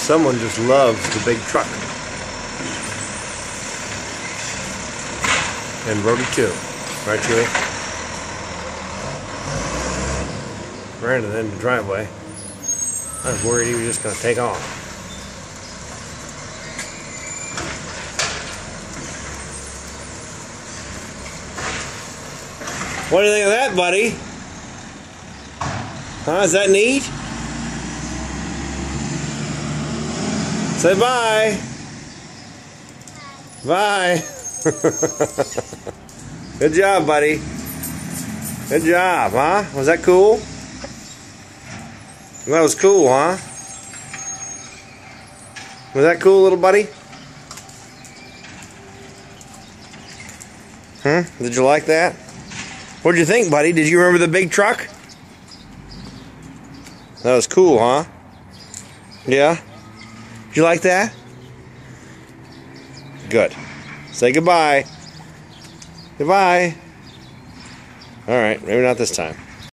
Someone just loves the big truck. And Brody too. Right, Chewie? Brandon in the driveway. I was worried he was just going to take off. What do you think of that, buddy? Huh? Is that neat? Say bye. Bye. Good job, buddy. Good job, huh? Was that cool? That was cool, huh? Was that cool, little buddy? Did you like that? What'd you think, buddy? Did you remember the big truck? That was cool, huh? Yeah? Did you like that? Good. Say goodbye. Goodbye. All right, maybe not this time.